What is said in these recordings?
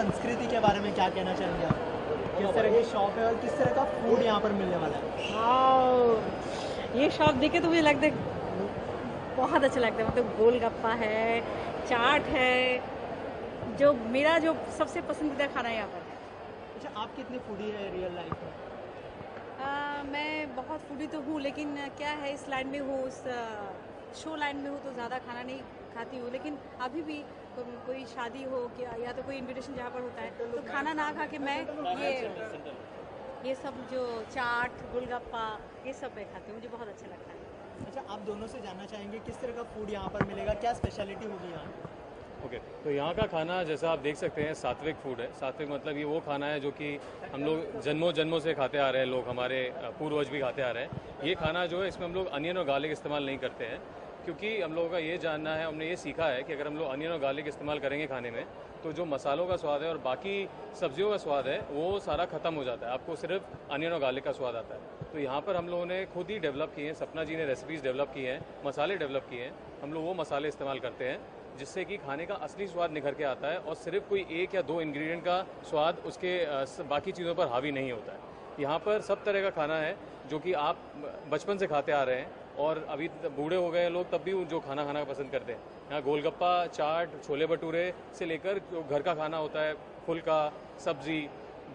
संस्कृति के बारे में क्या कहना चाहेंगे आप? किस तरह की शॉप है और किस तरह का फूड यहाँ पर मिलने वाला है? हाँ, ये शॉप देखे तो मुझे लगता है बहुत अच्छा लगता है। मतलब गोलगप्पा है, चाट है, जो मेरा जो सबसे पसंदीदा खाना यहाँ पर है। अच्छा, आप कितनी फूडी है रियल लाइफ में? मैं बहुत फूडी तो हूँ, लेकिन क्या है, इस लाइन में हूँ, उस शो लाइन में हूँ तो ज़्यादा खाना नहीं खाती हूँ। लेकिन अभी भी कोई शादी हो या तो कोई इनविटेशन जहाँ पर होता है तो खाना ना खा के मैं ये सब जो चाट गोलगप्पा ये सब मैं खाती हूँ, मुझे बहुत अच्छा लगता है। अच्छा, आप दोनों से जानना चाहेंगे किस तरह का फूड यहाँ पर मिलेगा, क्या स्पेशलिटी होगी यहाँ? ओके तो यहाँ का खाना जैसा आप देख सकते हैं सात्विक फूड है। सात्विक मतलब ये वो खाना है जो कि हम लोग जन्मों जन्मों से खाते आ रहे हैं, लोग हमारे पूर्वज भी खाते आ रहे हैं। ये खाना जो है इसमें हम लोग अनियन और गार्लिक इस्तेमाल नहीं करते हैं, क्योंकि हम लोगों का ये जानना है, हमने ये सीखा है कि अगर हम लोग अनियन और गार्लिक इस्तेमाल करेंगे खाने में तो जो मसालों का स्वाद है और बाकी सब्जियों का स्वाद है वो सारा ख़त्म हो जाता है, आपको सिर्फ अनियन और गार्लिक का स्वाद आता है। तो यहाँ पर हम लोगों ने खुद ही डेवलप किए हैं, सपना जी ने रेसिपीज़ डेवलप की हैं, मसाले डेवलप किए हैं। हम लोग वो मसाले इस्तेमाल करते हैं जिससे कि खाने का असली स्वाद निखर के आता है और सिर्फ कोई एक या दो इंग्रेडिएंट का स्वाद उसके बाकी चीज़ों पर हावी नहीं होता है। यहाँ पर सब तरह का खाना है जो कि आप बचपन से खाते आ रहे हैं और अभी बूढ़े हो गए लोग तब भी जो खाना खाना पसंद करते हैं। यहाँ गोलगप्पा, चाट, छोले भटूरे से लेकर जो घर का खाना होता है, फुल्का, सब्जी,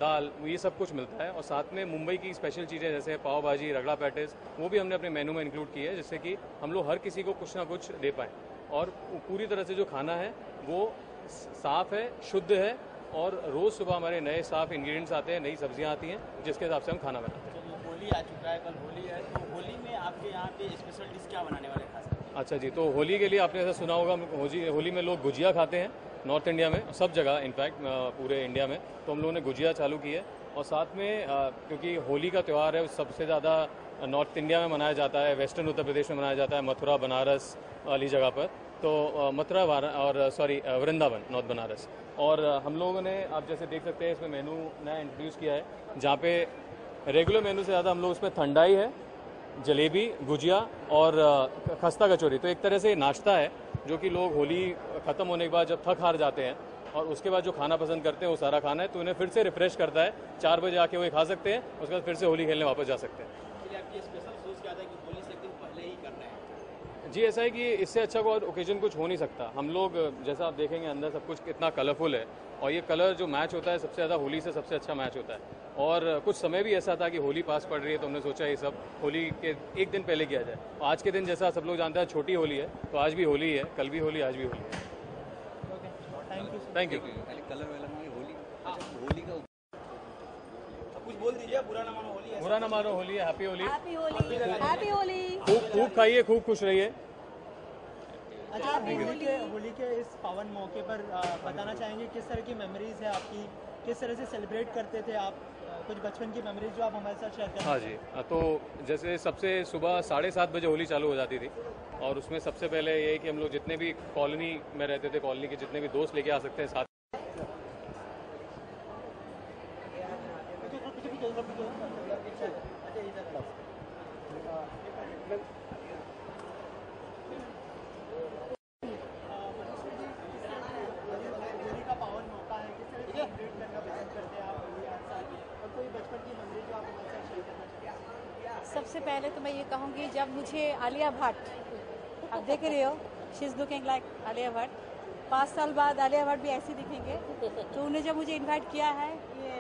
दाल, ये सब कुछ मिलता है। और साथ में मुंबई की स्पेशल चीज़ें जैसे पाव भाजी, रगड़ा पैटिस, वो भी हमने अपने मेनू में इंक्लूड की है, जिससे कि हम लोग हर किसी को कुछ ना कुछ दे पाएँ। और पूरी तरह से जो खाना है वो साफ़ है, शुद्ध है और रोज़ सुबह हमारे नए साफ़ इंग्रेडिएंट्स आते हैं, नई सब्जियां आती हैं जिसके हिसाब से हम खाना बनाते हैं। होली आ चुका है, कल होली है, तो होली में आपके यहाँ पे स्पेशल डिश क्या बनाने वाले हैं खास करके? अच्छा जी, तो होली के लिए आपने ऐसा सुना होगा, होली में लोग गुजिया खाते हैं नॉर्थ इंडिया में, सब जगह इनफैक्ट पूरे इंडिया में। तो हम लोगों ने गुजिया चालू की है और साथ में क्योंकि होली का त्यौहार है सबसे ज़्यादा नॉर्थ इंडिया में मनाया जाता है, वेस्टर्न उत्तर प्रदेश में मनाया जाता है, मथुरा बनारस वाली जगह पर। तो मथुरा और वृंदावन, नॉर्थ बनारस। और हम लोगों ने आप जैसे देख सकते हैं इसमें मेनू नया इंट्रोड्यूस किया है, जहाँ पे रेगुलर मेनू से ज़्यादा हम लोग उसमें ठंडाई है, जलेबी, गुजिया और खस्ता कचौरी। तो एक तरह से नाश्ता है जो कि लोग होली ख़त्म होने के बाद जब थक हार जाते हैं और उसके बाद जो खाना पसंद करते हैं वो सारा खाना है, तो उन्हें फिर से रिफ्रेश करता है। 4 बजे आके वो खा सकते हैं, उसके बाद फिर से होली खेलने वापस जा सकते हैं। आपकी स्पेशल सोच क्या था कि होली से एक दिन पहले ही करना है? जी, ऐसा है कि इससे अच्छा कोई ओकेजन कुछ हो नहीं सकता। हम लोग जैसा आप देखेंगे अंदर सब कुछ कितना कलरफुल है और ये कलर जो मैच होता है सबसे ज़्यादा होली से सबसे अच्छा मैच होता है। और कुछ समय भी ऐसा था कि होली पास पड़ रही है तो हमने सोचा ये सब होली के एक दिन पहले किया जाए। आज के दिन जैसा सब लोग जानते हैं छोटी होली है, तो आज भी होली है, कल भी होली, आज भी होली है। Thank you. कलर वाला होली, होली का कुछ बोल दीजिए, बुरा ना मानो होली है। बुरा ना मानो होली है, happy Holi. Happy Holi, happy Holi. खूब खाइए, खूब खुश रहिए। अच्छा, आप होली के इस पावन मौके पर बताना चाहेंगे किस तरह की मेमोरीज है आपकी, किस तरह से सेलिब्रेट करते थे आप, कुछ बचपन की मेमोरीज जो आप हमारे साथ शेयर करें? हाँ जी, तो जैसे सबसे सुबह 7:30 बजे होली चालू हो जाती थी और उसमें सबसे पहले ये कि हम लोग जितने भी कॉलोनी में रहते थे, कॉलोनी के जितने भी दोस्त लेके आ सकते हैं साथ। सबसे पहले तो मैं ये कहूँगी, जब मुझे आलिया भट्ट, आप देख रहे हो, she is looking like Alia Bhatt, 5 साल बाद आलिया भट्ट भी ऐसे दिखेंगे। तो उन्हें जब मुझे इनवाइट किया है ये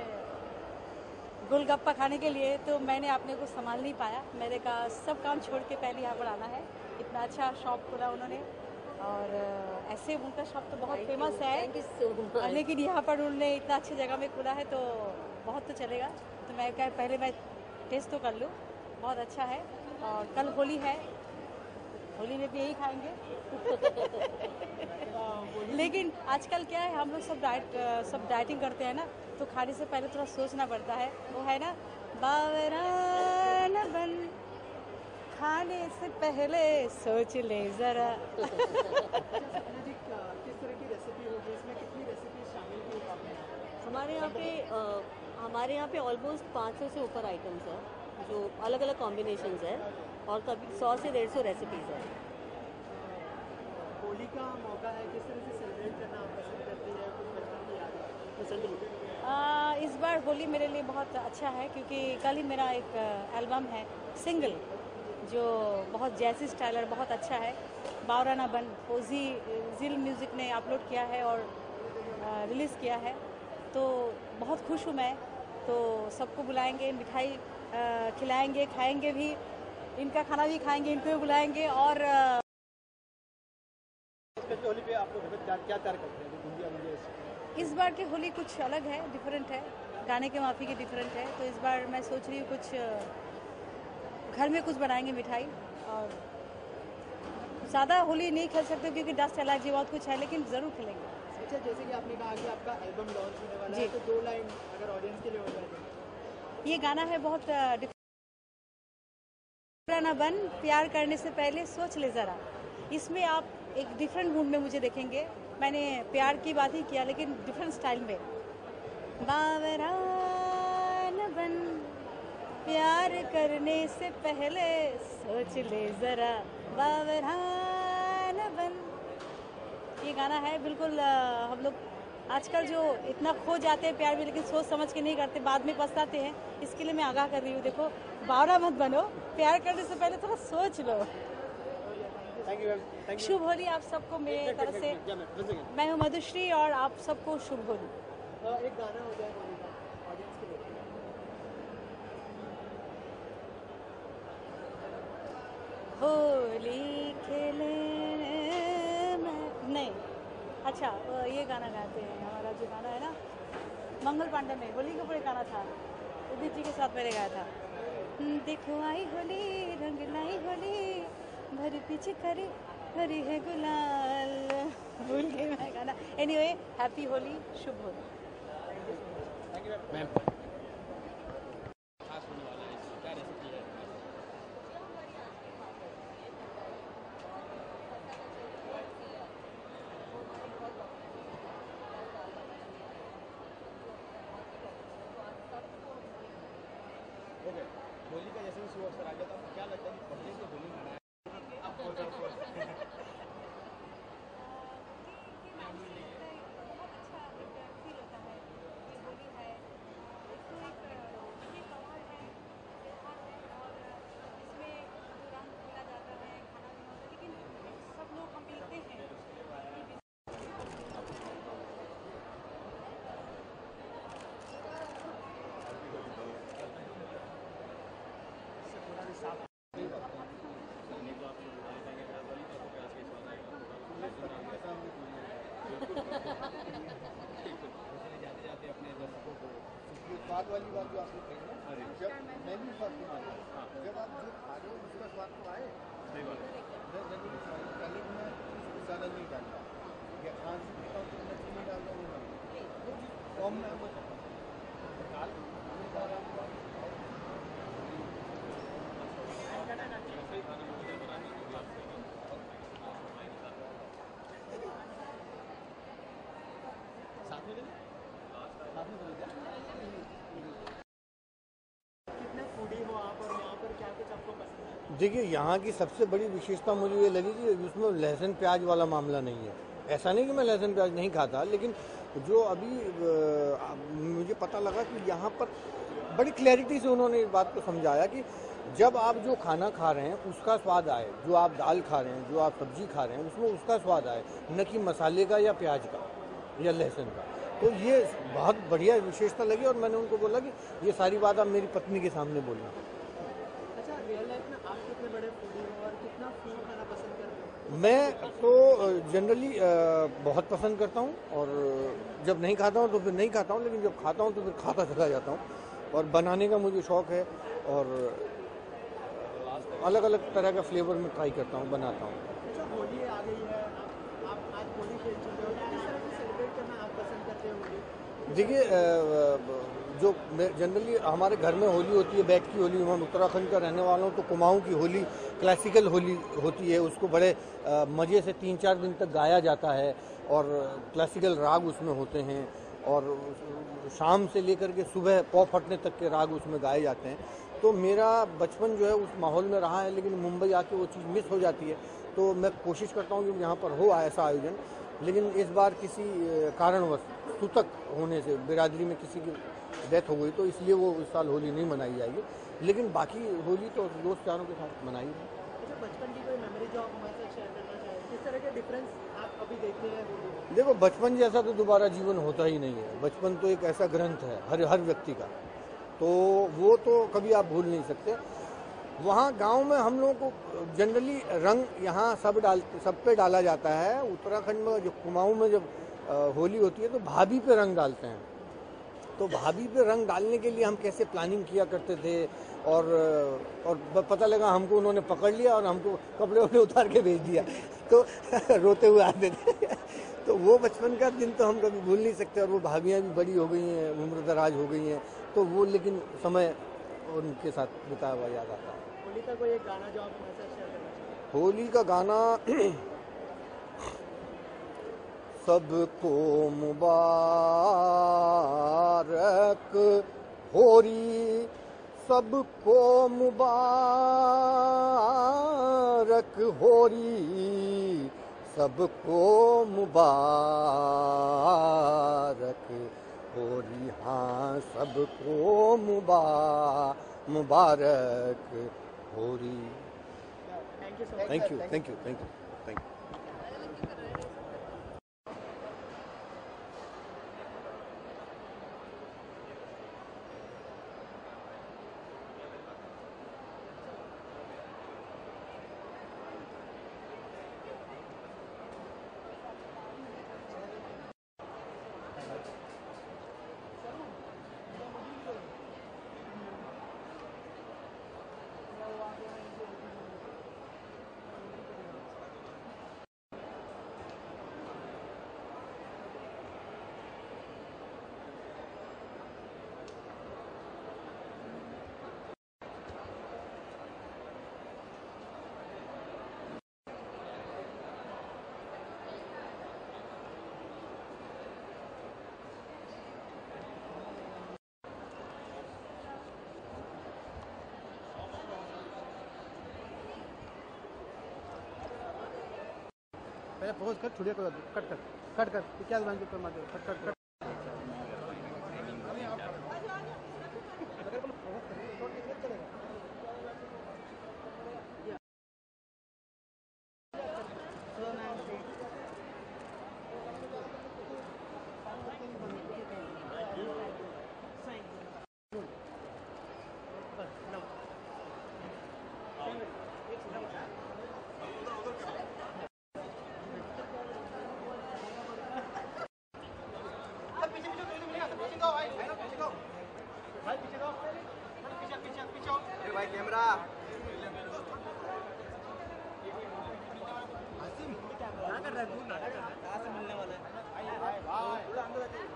गोलगप्पा खाने के लिए, तो मैंने अपने को संभाल नहीं पाया। मेरे का सब काम छोड़ के पहले यहाँ पर आना है। इतना अच्छा शॉप खोला उन्होंने और ऐसे उनका शॉप तो बहुत फेमस है, लेकिन यहाँ पर उन्होंने इतना अच्छी जगह में खोला है तो बहुत तो चलेगा। तो मैं क्या पहले मैं टेस्ट तो कर लूँ, बहुत अच्छा है। और कल होली है, होली में भी यही खाएंगे। लेकिन आजकल क्या है, हम लोग सब डाइटिंग करते हैं ना, तो खाने से पहले थोड़ा सोचना पड़ता है। वो है ना, बावरा न बन, खाने से पहले सोच ले जरा। किस तरह की रेसिपी होगी, इसमें कितनी रेसिपी शामिल की आपने? हमारे यहाँ पे ऑलमोस्ट 500 से ऊपर आइटम्स हैं जो अलग अलग कॉम्बिनेशंस हैं और कभी 100 से 150 रेसिपीज़ हैं। होली का मौका है, किस तरह से सेलिब्रेट करना आप पसंद करती है, कुछ बचपन की याद है? इस बार होली मेरे लिए बहुत अच्छा है क्योंकि कल ही मेरा एक एल्बम है सिंगल जो बहुत जैसी स्टाइल और बहुत अच्छा है, बावरा ना बन, फौजी जिल म्यूज़िक ने अपलोड किया है और रिलीज़ किया है। तो बहुत खुश हूँ मैं। तो सबको बुलाएंगे, मिठाई खिलाएंगे, खाएंगे भी, इनका खाना भी खाएंगे, इनको भी बुलाएंगे। और होली पे आप लोग क्या तैयार करते हैं? इस बार की होली कुछ अलग है, डिफरेंट है, गाने के माफ़ी की डिफरेंट है। तो इस बार मैं सोच रही हूँ कुछ घर में कुछ बनाएंगे मिठाई। और ज़्यादा होली नहीं खेल सकते क्योंकि डस्ट एलर्जी बहुत कुछ है, लेकिन ज़रूर खेलेंगे। अच्छा, जैसे कि आपने कहा कि आपका एल्बम लॉन्च होने वाला है, तो 2 लाइन अगर ऑडियंस के लिए हो जाए तो। ये गाना है बहुत ना बन, प्यार करने से पहले सोच ले ज़रा। इसमें आप एक डिफरेंट मूड में मुझे देखेंगे। मैंने प्यार की बात ही किया लेकिन डिफरेंट स्टाइल में। बावरा न बन, प्यार करने से पहले सोच ले ज़रा, बावरा न बन। ये गाना है बिल्कुल। हम लोग आजकल जो इतना खो जाते हैं प्यार में, लेकिन सोच समझ के नहीं करते, बाद में पछताते हैं। इसके लिए मैं आगाह कर रही हूँ, देखो बावरा मत बनो, प्यार करने से पहले थोड़ा सोच लो। शुभ होली आप सबको मेरे तरफ से। मैं हूँ मधुश्री और आप सबको शुभ होली। एक गाना हो जाए होली का ऑडियंस के लिए। होली खेले नहीं, अच्छा ये गाना गाते हैं, हमारा जो गाना है ना मंगल पांडे में, होली के ऊपर गाना था, उदित जी के साथ मैंने गाया था। देखो आई होली, रंग लाई होली, भरी पीछे करे भरी है गुलाल, भूल गई मैं गाना। एनीवे, हैप्पी होली, शुभ होली। होली का जैसे भी शुभ अवसर आ गया, तो आपको क्या लगता है कि पहले से होली मनाया जाते अपने दर्शकों को स्वाद वाली बात जो आपने कही ना, जब मैं भी स्वाद नहीं मानता, जब आप जो खा रहे हो उसका स्वाद तो आए। सही बात है। पहले मैं ज़्यादा नहीं डालता, या खांसी पीता हूँ तो मैं चीनी डालता हूँ, वो कम में वो देखिए, यहाँ की सबसे बड़ी विशेषता मुझे ये लगी कि उसमें लहसुन प्याज वाला मामला नहीं है। ऐसा नहीं कि मैं लहसुन प्याज नहीं खाता, लेकिन जो अभी मुझे पता लगा कि यहाँ पर बड़ी क्लैरिटी से उन्होंने इस बात को समझाया कि जब आप जो खाना खा रहे हैं उसका स्वाद आए, जो आप दाल खा रहे हैं, जो आप सब्जी खा रहे हैं, उसमें उसका स्वाद आए, न कि मसाले का या प्याज का या लहसुन का। तो ये बहुत बढ़िया विशेषता लगी और मैंने उनको बोला कि ये सारी बात आप मेरी पत्नी के सामने बोलना। अच्छा, रियल लाइफ में आप कितने बड़े फूडी हो और कितना फूड खाना पसंद करते हो? मैं तो जनरली बहुत पसंद करता हूँ, और जब नहीं खाता हूँ तो फिर नहीं खाता हूँ, लेकिन जब खाता हूँ तो फिर खाता चला जाता हूँ। और बनाने का मुझे शौक़ है और अलग अलग तरह का फ्लेवर में ट्राई करता हूँ, बनाता हूँ। अच्छा, होली आ गई है, आप आज होली खेल चुके हो, किस तरह से सेलिब्रेट करना आप पसंद करते हो होली? देखिए, जो जनरली हमारे घर में होली होती है, बैठ की होली, हम उत्तराखंड का रहने वाला हूँ, तो कुमाऊँ की होली क्लासिकल होली होती है। उसको बड़े मज़े से 3-4 दिन तक गाया जाता है और क्लासिकल राग उसमें होते हैं, और शाम से लेकर के सुबह पौ फटने तक के राग उसमें गाए जाते हैं। तो मेरा बचपन जो है उस माहौल में रहा है, लेकिन मुंबई आके वो चीज़ मिस हो जाती है। तो मैं कोशिश करता हूँ कि यहाँ पर हो ऐसा आयोजन, लेकिन इस बार किसी कारणवश सूतक होने से, बिरादरी में किसी की डेथ हो गई तो इसलिए वो इस साल होली नहीं मनाई जाएगी, लेकिन बाकी होली तो दोस्त यारों के साथ मनाई है। अच्छा, बचपन की कोई मेमोरी जो आप हमारे साथ शेयर करना चाहें, किस तरह के डिफरेंस आप अभी देखते हैं होली? देखो, बचपन जैसा तो दोबारा जीवन होता ही नहीं है। बचपन तो एक ऐसा ग्रंथ है हर व्यक्ति का, तो वो तो कभी आप भूल नहीं सकते। वहाँ गांव में हम लोगों को जनरली रंग यहाँ सब पे डाला जाता है। उत्तराखंड में जो कुमाऊं में जब होली होती है तो भाभी पे रंग डालते हैं। तो भाभी पे रंग डालने के लिए हम कैसे प्लानिंग किया करते थे, और पता लगा हमको उन्होंने पकड़ लिया और हमको कपड़े वपड़े उतार के भेज दिया, तो रोते हुए आते थे। तो वो बचपन का दिन तो हम कभी भूल नहीं सकते। और वो भाभियाँ भी बड़ी हो गई हैं, उम्र दराज हो गई हैं, तो वो लेकिन समय उनके साथ बिताया हुआ याद आता है। होली का कोई एक गाना जो आप हमारे साथ शेयर करना चाहें? होली का गाना सबको मुबारक होली, सबको मुबारक होली, सबको मुबारक होली, हाँ सबको मुबारक Holi. Thank you so much. Thank you, thank you, thank you, thank you. पहले पोज कर, छुड़िया कर, कट कर, कट कर, क्या मान के मार दे, कट कट कट। भाई कैमरा क्या कर रहा है, दूर नाटक कर रहा है, कहाँ से मिलने वाला है? थोड़ा अंदर आते हैं।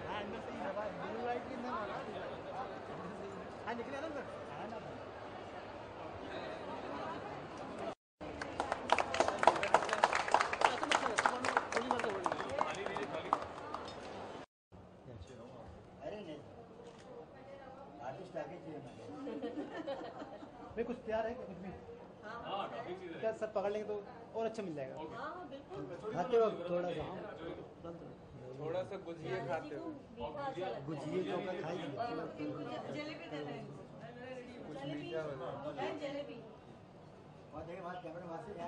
हाँ अंदर से ही है भाई, ब्लू लाइट की अंदर वाला। हाँ निकले अंदर। हाँ ना भाई कुछ तैयार है क्या, कुछ भी? हाँ काफी चीज़ है। क्या सब पकड़ लेंगे तो और अच्छा मिल जाएगा। हाँ बिल्कुल। खाते वक्त थोड़ा सा गुजिया खाते हो, गुजिया चौका खाइए।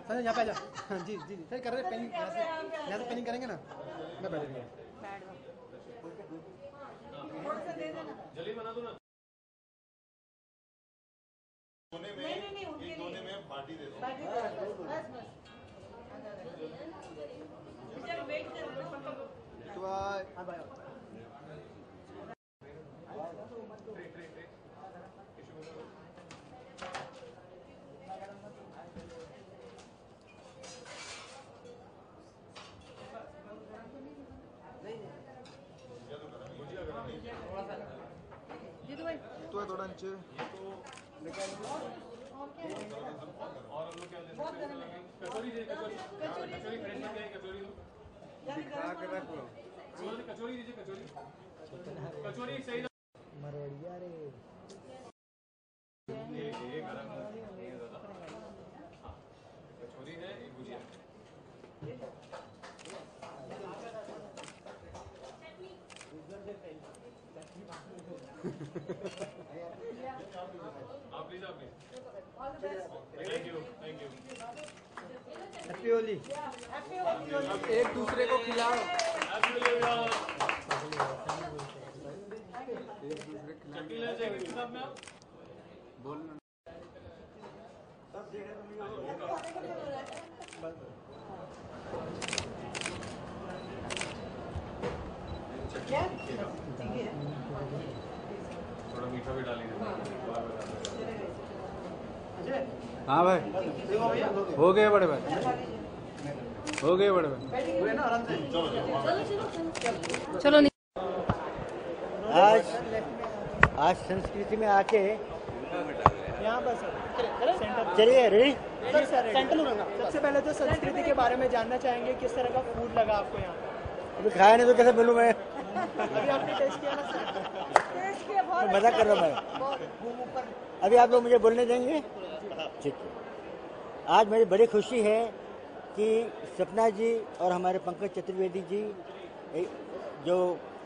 सर यहाँ पे आ जा। हाँ जी जी सर, कर रहे पेनिंग, यहाँ से पेनिंग करेंगे ना, मैं बैठ गया। जल्दी बना दो ना। कोने में पार्टी दे दो। तो थोड़ा नीचे और हम लोग क्या ले सकते हैं? कचौरी दीजिए, कचौरी फ्रेश में क्या है, कचौरी दो। कचौरी दीजिए, कचौरी सही। मरोड़िया रे ये गरम है दादा। हाँ कचौरी है, एक गुजिया। हैप्पी होली। एक दूसरे को खिलाओ। बोलना। थोड़ा मीठा भी डालेंगे। हाँ भाई, हो गए बड़े भाई, हो गए बड़े भाई। चलो आज संस्कृति में आके यहाँ पर सर सेंटर। चलिए रेडी। सर सेंटर सबसे पहले तो संस्कृति के बारे में जानना चाहेंगे, किस तरह का फूड लगा आपको यहाँ पे? अभी खाया नहीं तो कैसे बोलूँ मैं? अभी आपने टेस्ट किया ना सर? मैं मजाक कर रहा हूँ मैं। अभी आप लोग मुझे बोलने देंगे? ठीक है। आज मेरी बड़ी खुशी है कि सपना जी और हमारे पंकज चतुर्वेदी जी जो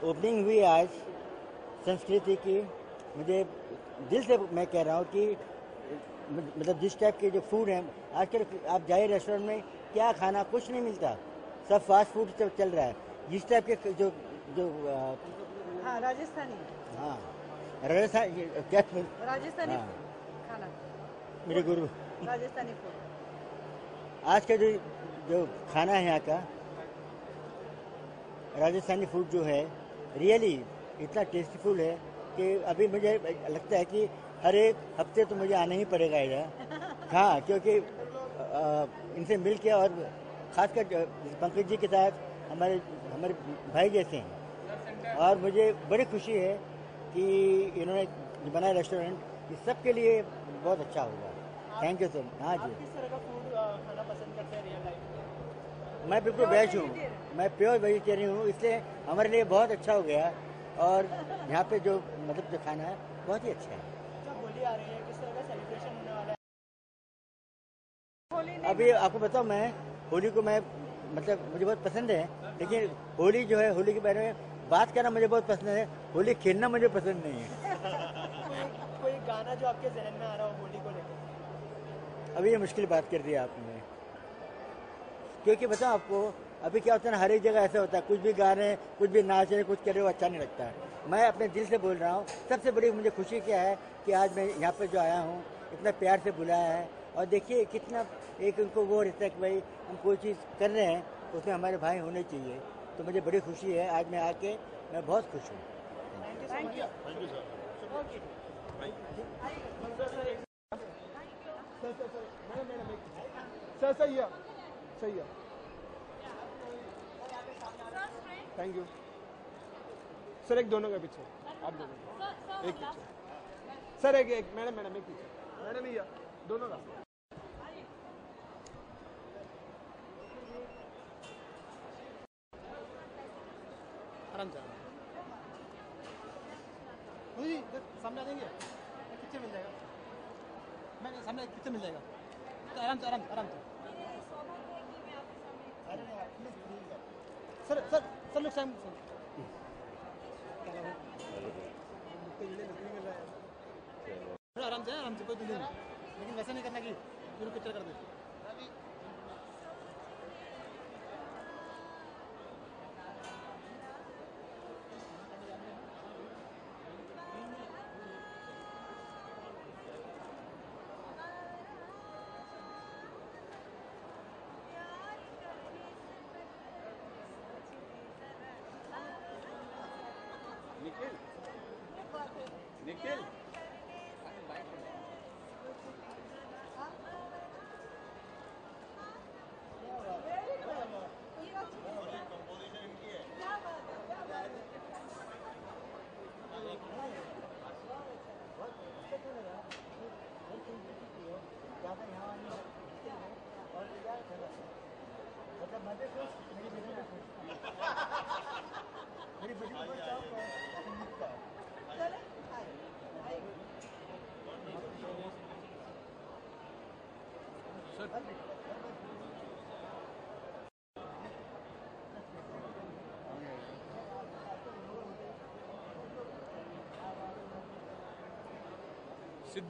ओपनिंग हुई आज संस्कृति की, मुझे दिल से मैं कह रहा हूँ कि मतलब जिस टाइप के जो फूड हैं आजकल, आप जाइए रेस्टोरेंट में, क्या खाना कुछ नहीं मिलता, सब फास्ट फूड चल रहा है। जिस टाइप के जो जो हाँ राजस्थानी, हाँ राजस्थान क्या राजस्थानी हाँ, खाना, मेरे गुरु राजस्थानी फूड। आज का जो खाना है यहाँ का राजस्थानी फूड जो है रियली इतना टेस्टीफुल है कि अभी मुझे लगता है कि हर एक हफ्ते तो मुझे आना ही पड़ेगा इधर। हाँ, क्योंकि इनसे मिल के, और खासकर पंकज जी के साथ हमारे भाई जैसे हैं, और मुझे बड़ी खुशी है कि इन्होंने बनाया रेस्टोरेंट, ये सबके लिए बहुत अच्छा होगा। Thank you sir. हाँ जी, किस तरह का फूड खाना पसंद करते हैं रियल लाइफ में? मैं बिल्कुल वेज हूँ, मैं प्योर वेजिटेरियन हूँ, इसलिए हमारे लिए बहुत अच्छा हो गया। और यहाँ पे जो मतलब जो खाना है बहुत ही अच्छा है। जब होली आ रही है, किस तरह का सेलिब्रेशन होने वाला है? अभी आपको बताऊँ, मैं होली को मैं मतलब मुझे बहुत पसंद है, लेकिन होली जो है, होली के बारे में बात करना मुझे बहुत पसंद है, होली खेलना मुझे पसंद नहीं है। कोई गाना जो आपके जहन में आ रहा हो होली को लेकर? अभी ये मुश्किल बात कर दी आपने, क्योंकि बताऊँ आपको, अभी क्या होता है ना, हर एक जगह ऐसा होता है, कुछ भी गा रहे हैं, कुछ भी नाच रहे हैं, कुछ कर रहे हो, अच्छा नहीं लगता है। मैं अपने दिल से बोल रहा हूँ। सबसे बड़ी मुझे खुशी क्या है कि आज मैं यहाँ पे जो आया हूँ, इतना प्यार से बुलाया है, और देखिए कितना एक उनको वो रहता है कि भाई हम कोई चीज़ कर रहे हैं उसमें हमारे भाई होने चाहिए। तो मुझे बड़ी खुशी है, आज मैं आके मैं बहुत खुश हूँ। थैंक यू सर सही है, सही है। Thank you sir. एक दोनों के पीछे, आप दोनों एक पीछे सर, एक मैडम एक पीछे, मैडम भैया दोनों का। आराम से जी, सामने आ जाएंगे, पिक्चर मिल जाएगा। मैं सामने एक पिक्चर मिल जाएगा, तो आराम से आराम से। सर सर सर लोग टाइम आराम से कोई दिल्ली नहीं, लेकिन वैसा नहीं करना कि पूरी पिक्चर कर दे। निखिल सिद्ध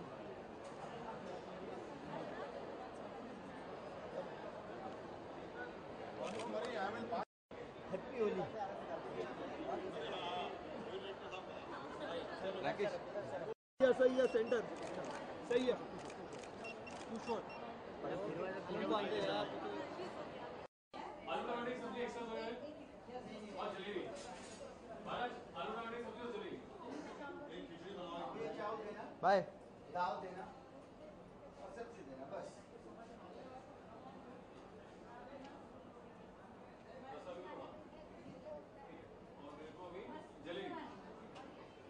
हैप्पी होली राकेश सही है सेंटर सही है आलू टमाटर की सब्जी एक्स्ट्रा और जलेबी महाराज आलू टमाटर की सब्जी और जलेबी भाई दाल देना और सब्जी देना बस और मेरे को अभी जलेबी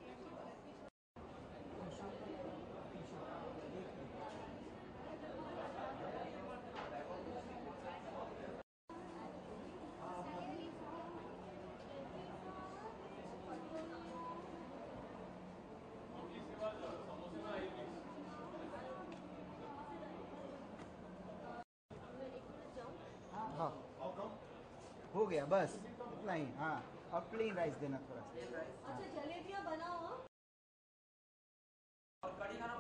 हाँ हो गया बस इतना ही हाँ और प्लेन राइस देना थोड़ा सा अच्छा जलेबियाँ बनाओ। और कड़ी खाना